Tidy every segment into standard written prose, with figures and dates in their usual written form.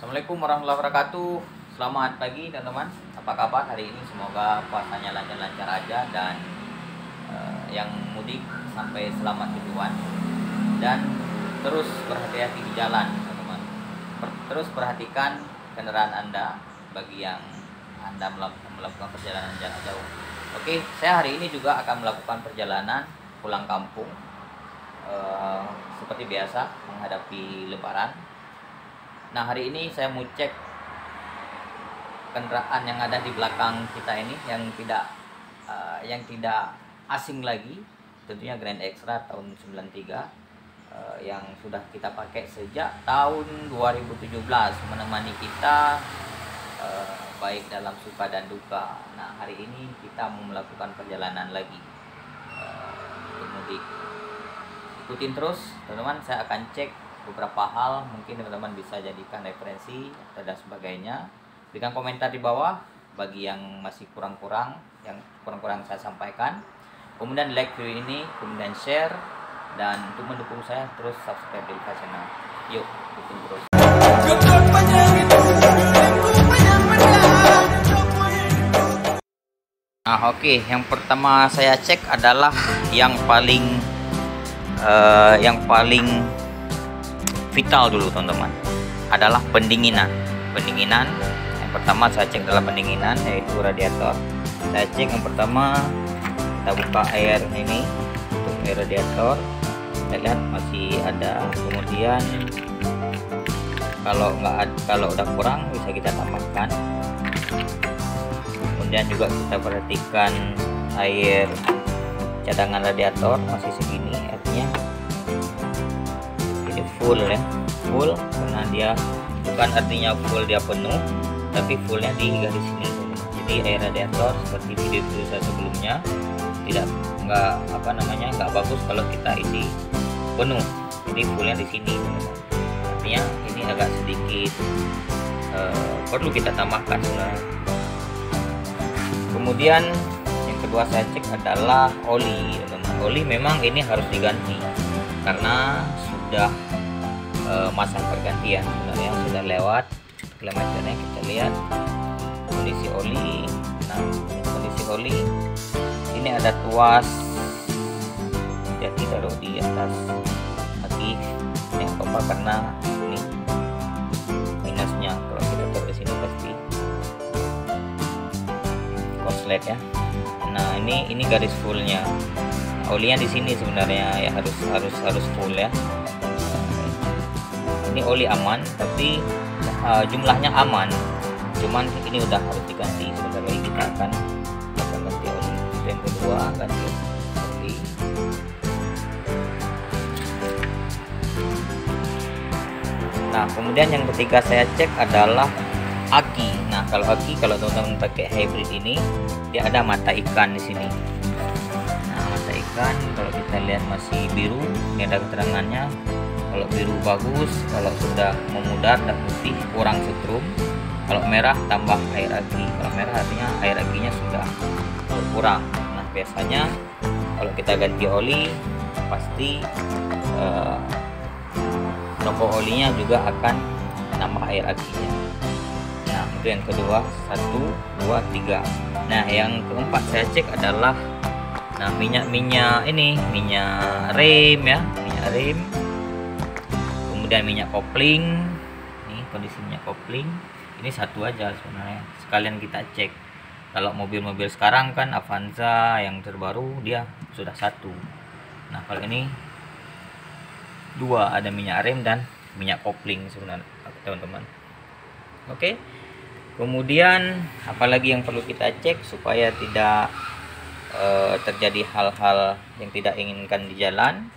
Assalamualaikum warahmatullahi wabarakatuh. Selamat pagi teman-teman. Apa kabar hari ini? Semoga puasanya lancar-lancar aja dan yang mudik sampai selamat tujuan dan terus berhati-hati di jalan teman-teman. Terus perhatikan kendaraan Anda bagi yang Anda melakukan perjalanan jarak jauh. Oke, saya hari ini juga akan melakukan perjalanan pulang kampung seperti biasa menghadapi Lebaran. Nah, hari ini saya mau cek kendaraan yang ada di belakang kita ini yang tidak asing lagi, tentunya Grand Extra tahun 93 yang sudah kita pakai sejak tahun 2017 menemani kita baik dalam suka dan duka. Nah, hari ini kita mau melakukan perjalanan lagi untuk mudik. Ikutin terus teman-teman, saya akan cek beberapa hal, mungkin teman-teman bisa jadikan referensi dan sebagainya. Berikan komentar di bawah bagi yang masih kurang-kurang, yang kurang-kurang saya sampaikan. Kemudian like video ini, kemudian share, dan untuk mendukung saya terus subscribe di channel. Yuk, ikutin terus. Nah, oke, yang pertama saya cek adalah yang paling vital dulu teman-teman, adalah pendinginan. Yang pertama saya cek adalah pendinginan, yaitu radiator. Saya cek yang pertama, kita buka air ini untuk air radiator, kita lihat masih ada. Kemudian kalau udah kurang bisa kita tambahkan. Kemudian juga kita perhatikan air cadangan radiator masih segini, artinya full ya, full, karena dia bukan artinya full dia penuh, tapi fullnya di garis sini. Jadi air radiator seperti video-video saya sebelumnya nggak bagus kalau kita isi penuh, jadi fullnya di sini. Artinya ini agak sedikit perlu kita tambahkan sebenarnya. Kemudian yang kedua saya cek adalah oli teman-teman. Oli memang ini harus diganti karena sudah masa pergantian, sebenarnya sudah lewat kilometernya. Kita lihat kondisi oli. Nah, kondisi oli ini ada tuas, jadi taruh di atas kaki yang apa, karena ini minusnya. Kalau kita taruh di sini pasti konslet ya. Nah, ini garis fullnya, olinya di sini sebenarnya ya, harus full ya. Ini oli aman, tapi jumlahnya aman, cuman ini udah harus diganti. Sebenarnya kita akan ganti oli. Yang kedua, ganti oli. Nah, kemudian yang ketiga saya cek adalah aki. Nah, kalau aki, kalau teman-teman pakai hybrid ini, dia ada mata ikan di sini. Nah, mata ikan kalau kita lihat masih biru, ini ada keterangannya. Kalau biru bagus, kalau sudah memudar dan putih kurang setrum. Kalau merah tambah air aki. Kalau merah artinya air akinya sudah berkurang. Nah, biasanya kalau kita ganti oli pasti nopo olinya juga akan nambah air akinya. Nah, itu yang kedua, 1, 2, 3. Nah, yang keempat saya cek adalah minyak rem ya, minyak rem. Kemudian minyak kopling, ini kondisi minyak kopling. Ini satu aja sebenarnya, sekalian kita cek. Kalau mobil-mobil sekarang kan Avanza yang terbaru dia sudah satu. Nah, kalau ini dua, ada minyak rem dan minyak kopling sebenarnya teman-teman. Oke. Kemudian apalagi yang perlu kita cek supaya tidak terjadi hal-hal yang tidak inginkan di jalan.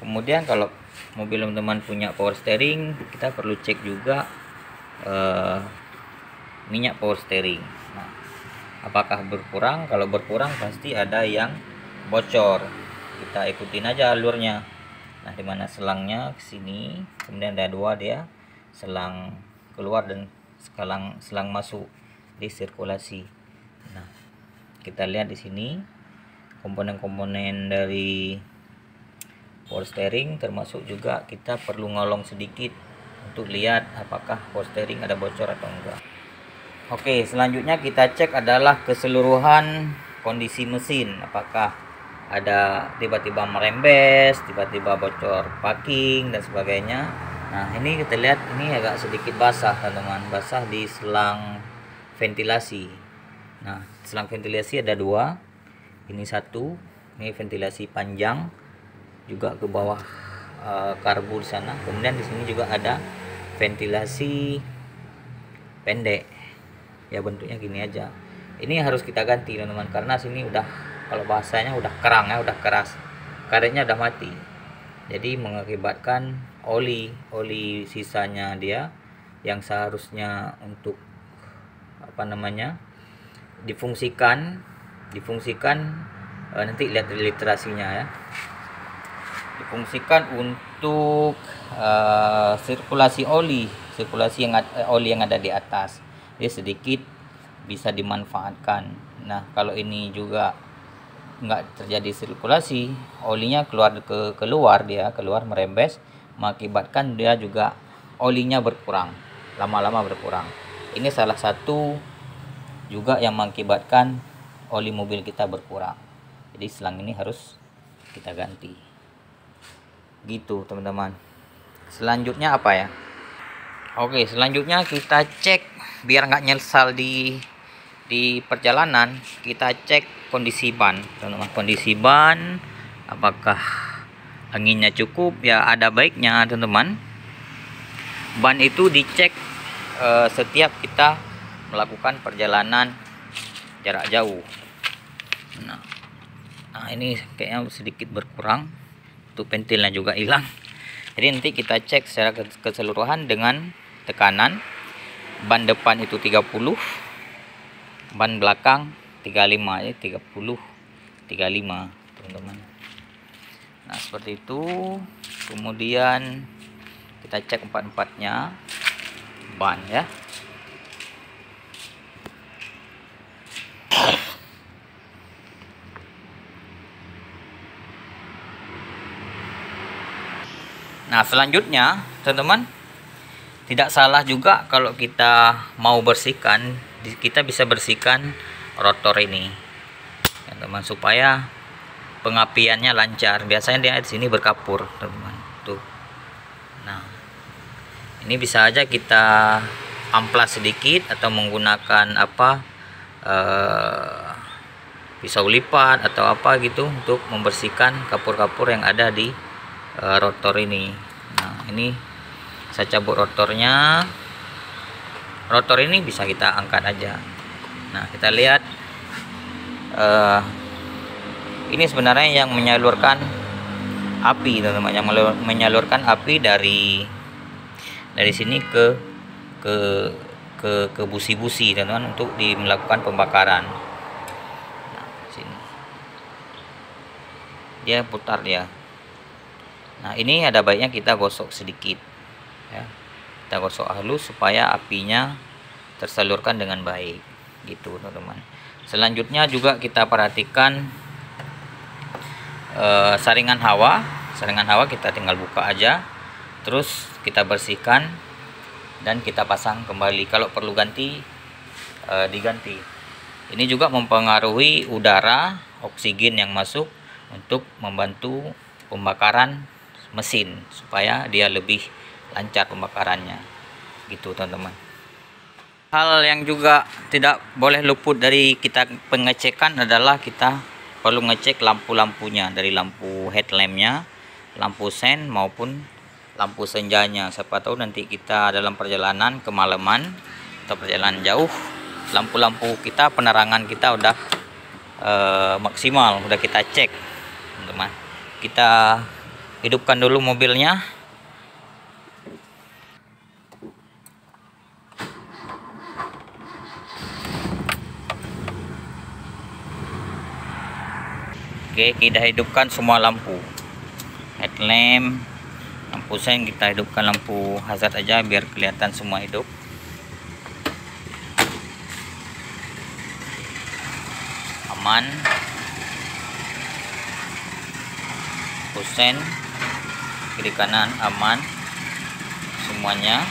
Kemudian kalau mobil teman-teman punya power steering, kita perlu cek juga minyak power steering. Nah, apakah berkurang? Kalau berkurang pasti ada yang bocor. Kita ikutin aja alurnya. Nah, dimana selangnya ke sini, kemudian ada dua dia, selang keluar dan selang masuk di sirkulasi. Nah, kita lihat di sini komponen-komponen dari power steering, termasuk juga kita perlu ngolong sedikit untuk lihat apakah power steering ada bocor atau enggak. Oke, selanjutnya kita cek adalah keseluruhan kondisi mesin, apakah ada tiba-tiba merembes, tiba-tiba bocor packing dan sebagainya. Nah, ini kita lihat ini agak sedikit basah teman-teman, basah di selang ventilasi. Nah, selang ventilasi ada dua, ini satu, ini ventilasi panjang juga ke bawah karbu di sana. Kemudian di sini juga ada ventilasi pendek. Ya bentuknya gini aja. Ini harus kita ganti teman-teman, karena sini udah, kalau bahasanya udah kerang ya, udah keras, karetnya udah mati. Jadi mengakibatkan oli sisanya dia yang seharusnya untuk difungsikan nanti lihat literasinya ya, difungsikan untuk sirkulasi oli yang ada di atas. Dia sedikit bisa dimanfaatkan. Nah, kalau ini juga nggak terjadi sirkulasi, olinya keluar merembes, mengakibatkan dia juga olinya berkurang, lama-lama berkurang. Ini salah satu juga yang mengakibatkan oli mobil kita berkurang. Jadi selang ini harus kita ganti. Gitu teman-teman. Selanjutnya apa ya? Oke, selanjutnya kita cek biar nggak nyesal di perjalanan. Kita cek kondisi ban, teman-teman. Kondisi ban, apakah anginnya cukup? Ya, ada baiknya teman-teman ban itu dicek setiap kita melakukan perjalanan jarak jauh. Nah, ini kayaknya sedikit berkurang, untuk ventilnya juga hilang. Jadi nanti kita cek secara keseluruhan dengan tekanan. Ban depan itu 30, ban belakang 35 ya, 30 35 teman-teman. Nah, seperti itu. Kemudian kita cek empat-empatnya ban ya. Nah, selanjutnya teman-teman, tidak salah juga kalau kita mau bersihkan, kita bisa bersihkan rotor ini ya, teman, supaya pengapiannya lancar. Biasanya dia di sini berkapur teman-teman tuh. Nah, ini bisa aja kita amplas sedikit atau menggunakan pisau lipat atau apa gitu untuk membersihkan kapur-kapur yang ada di rotor ini. Nah, ini saya cabut rotornya. Rotor ini bisa kita angkat aja. Nah, kita lihat ini sebenarnya yang menyalurkan api teman-teman, yang menyalurkan api dari sini ke busi-busi teman-teman, untuk melakukan pembakaran. Nah, sini dia putar dia. Nah, ini ada baiknya kita gosok sedikit ya. Kita gosok halus supaya apinya tersalurkan dengan baik gitu teman-teman. Selanjutnya juga kita perhatikan saringan hawa kita tinggal buka aja, terus kita bersihkan dan kita pasang kembali. Kalau perlu ganti diganti. Ini juga mempengaruhi udara, oksigen yang masuk untuk membantu pembakaran mesin supaya dia lebih lancar pembakarannya gitu teman-teman. Hal yang juga tidak boleh luput dari kita pengecekan adalah kita perlu ngecek lampu-lampunya, dari lampu headlampnya, lampu sen maupun lampu senjanya. Siapa tahu nanti kita dalam perjalanan kemalaman atau perjalanan jauh, lampu-lampu kita, penerangan kita udah maksimal, udah kita cek teman-teman. Kita hidupkan dulu mobilnya. Oke, kita hidupkan semua lampu, headlamp, lampu sen, kita hidupkan lampu hazard aja biar kelihatan semua hidup. Aman. Lampu sen kiri kanan aman, semuanya.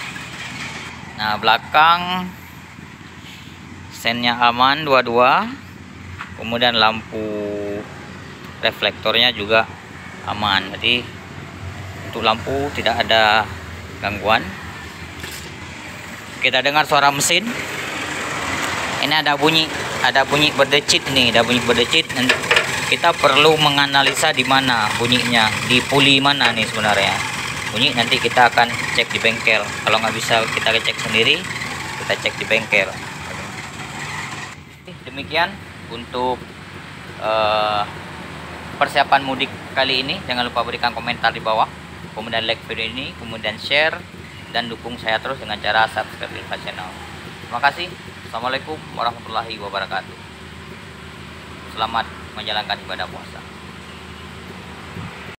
Nah, belakang sennya aman dua-dua, kemudian lampu reflektornya juga aman. Jadi untuk lampu tidak ada gangguan. Kita dengar suara mesin. Ini ada bunyi berdecit nih, ada bunyi berdecit. Kita perlu menganalisa di mana bunyinya, di puli mana nih sebenarnya bunyi. Nanti kita akan cek di bengkel. Kalau nggak bisa kita cek sendiri, kita cek di bengkel. Demikian untuk persiapan mudik kali ini. Jangan lupa berikan komentar di bawah, kemudian like video ini, kemudian share, dan dukung saya terus dengan cara subscribe di channel. Terima kasih. Assalamualaikum warahmatullahi wabarakatuh. Selamat menjalankan ibadah puasa.